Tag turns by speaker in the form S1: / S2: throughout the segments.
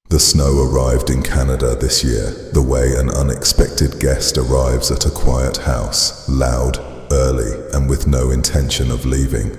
S1: The snow arrived in Canada this year, the way an unexpected guest arrives at a quiet house, loud, early, and with no intention of leaving.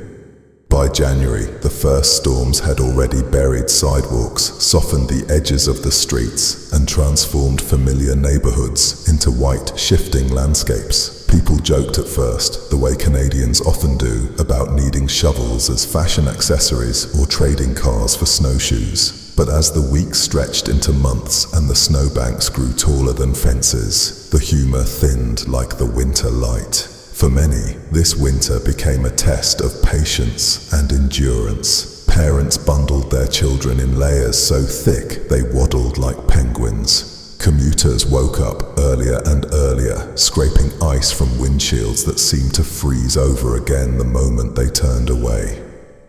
S1: By January, the first storms had already buried sidewalks, softened the edges of the streets, and transformed familiar neighbourhoods into white, shifting landscapes. People joked at first, the way Canadians often do, about needing shovels as fashion accessories or trading cars for snowshoes. But as the weeks stretched into months and the snowbanks grew taller than fences, the humour thinned like the winter light. For many, this winter became a test of patience and endurance. Parents bundled their children in layers so thick they waddled like penguins. Commuters woke up earlier and earlier, scraping ice from windshields that seemed to freeze over again the moment they turned away.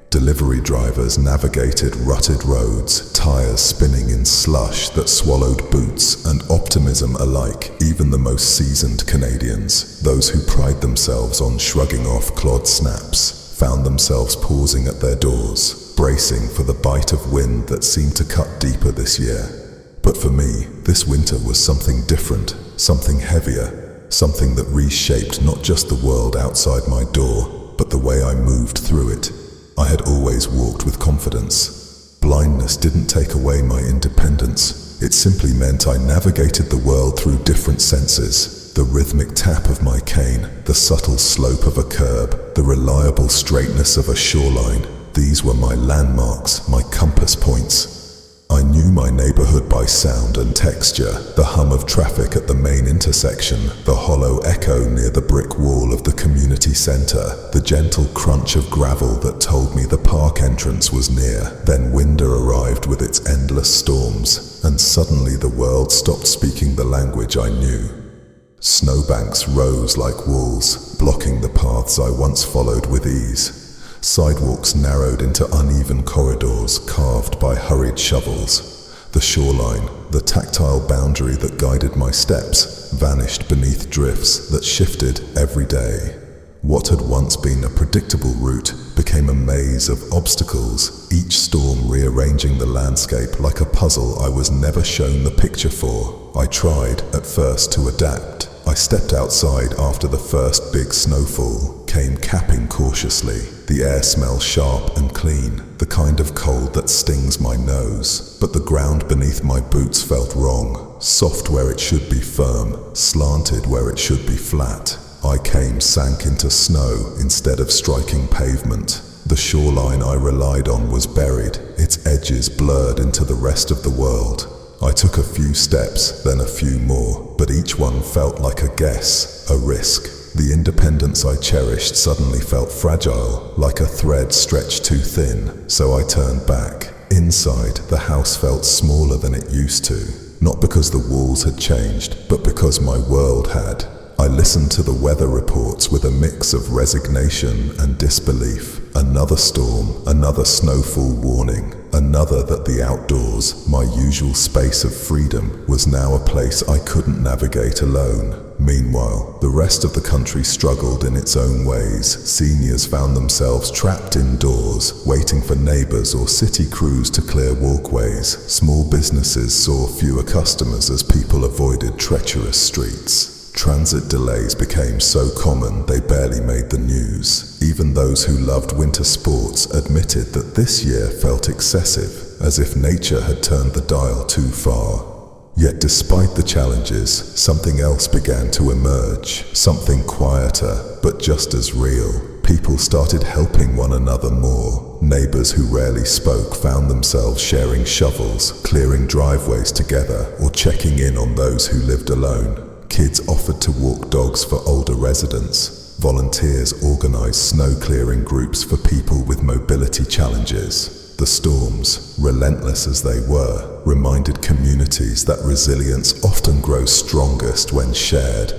S1: Delivery drivers navigated rutted roads, tires spinning in slush that swallowed boots and optimism alike. Even the most seasoned Canadians, those who pride themselves on shrugging off clod snaps, found themselves pausing at their doors, bracing for the bite of wind that seemed to cut deeper this year. But for me, this winter was something different, something heavier, something that reshaped not just the world outside my door, but the way I moved through it. I had always walked with confidence. Blindness didn't take away my independence. It simply meant I navigated the world through different senses. The rhythmic tap of my cane, the subtle slope of a curb, the reliable straightness of a shoreline. These were my landmarks, my compass points. I knew my neighbourhood by sound and texture, the hum of traffic at the main intersection, the hollow echo near the brick wall of the community centre, the gentle crunch of gravel that told me the park entrance was near. Then winter arrived with its endless storms, and suddenly the world stopped speaking the language I knew. Snowbanks rose like walls, blocking the paths I once followed with ease. Sidewalks narrowed into uneven corridors carved by hurried shovels. The shoreline, the tactile boundary that guided my steps, vanished beneath drifts that shifted every day. What had once been a predictable route became a maze of obstacles, each storm rearranging the landscape like a puzzle I was never shown the picture for. I tried, at first, to adapt. I stepped outside after the first big snowfall, came capping cautiously. The air smelled sharp and clean, the kind of cold that stings my nose. But the ground beneath my boots felt wrong, soft where it should be firm, slanted where it should be flat. I sank into snow instead of striking pavement. The shoreline I relied on was buried, its edges blurred into the rest of the world. I took a few steps, then a few more, but each one felt like a guess, a risk. The independence I cherished suddenly felt fragile, like a thread stretched too thin, so I turned back. Inside, the house felt smaller than it used to, not because the walls had changed, but because my world had. I listened to the weather reports with a mix of resignation and disbelief. Another storm, another snowfall warning, another that the outdoors, my usual space of freedom, was now a place I couldn't navigate alone. Meanwhile, the rest of the country struggled in its own ways. Seniors found themselves trapped indoors, waiting for neighbours or city crews to clear walkways. Small businesses saw fewer customers as people avoided treacherous streets. Transit delays became so common they barely made the news. Even those who loved winter sports admitted that this year felt excessive, as if nature had turned the dial too far. Yet despite the challenges, something else began to emerge, something quieter, but just as real. People started helping one another more. Neighbours who rarely spoke found themselves sharing shovels, clearing driveways together, or checking in on those who lived alone. Kids offered to walk dogs for older residents. Volunteers organised snow-clearing groups for people with mobility challenges. The storms, relentless as they were, reminded communities that resilience often grows strongest when shared.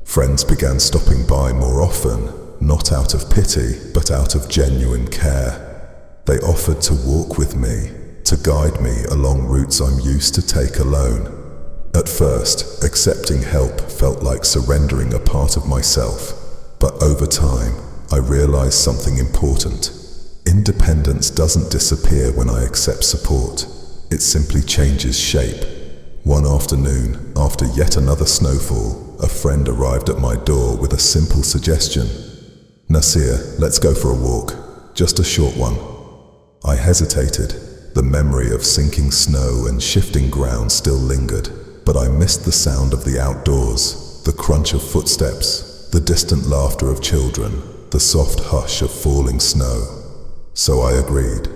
S1: Friends began stopping by more often, not out of pity, but out of genuine care. They offered to walk with me, to guide me along routes I'm used to take alone. At first, accepting help felt like surrendering a part of myself, but over time, I realized something important. Independence doesn't disappear when I accept support. It simply changes shape. One afternoon, after yet another snowfall, a friend arrived at my door with a simple suggestion. "Nasir, let's go for a walk. Just a short one." I hesitated. The memory of sinking snow and shifting ground still lingered, but I missed the sound of the outdoors, the crunch of footsteps, the distant laughter of children, the soft hush of falling snow. So I agreed.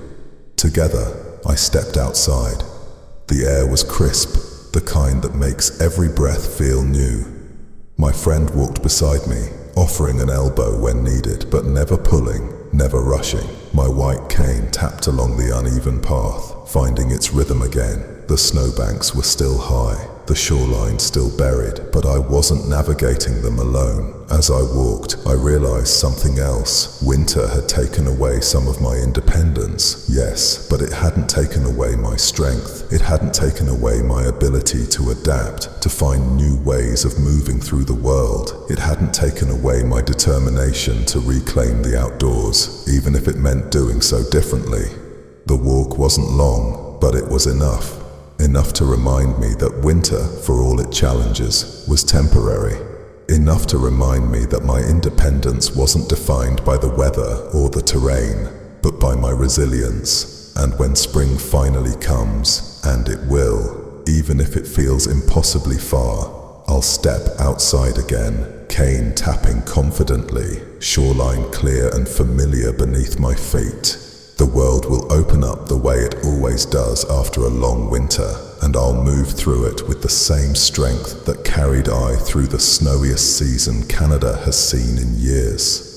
S1: Together, I stepped outside. The air was crisp, the kind that makes every breath feel new. My friend walked beside me, offering an elbow when needed, but never pulling, never rushing. My white cane tapped along the uneven path, finding its rhythm again. The snowbanks were still high, the shoreline still buried, but I wasn't navigating them alone. As I walked, I realized something else. Winter had taken away some of my independence, yes, but it hadn't taken away my strength. It hadn't taken away my ability to adapt, to find new ways of moving through the world. It hadn't taken away my determination to reclaim the outdoors, even if it meant doing so differently. The walk wasn't long, but it was enough. Enough to remind me that winter, for all its challenges, was temporary. Enough to remind me that my independence wasn't defined by the weather or the terrain, but by my resilience. And when spring finally comes, and it will, even if it feels impossibly far, I'll step outside again, cane tapping confidently, shoreline clear and familiar beneath my feet. The world will open up the way it always does after a long winter, and I'll move through it with the same strength that carried I through the snowiest season Canada has seen in years.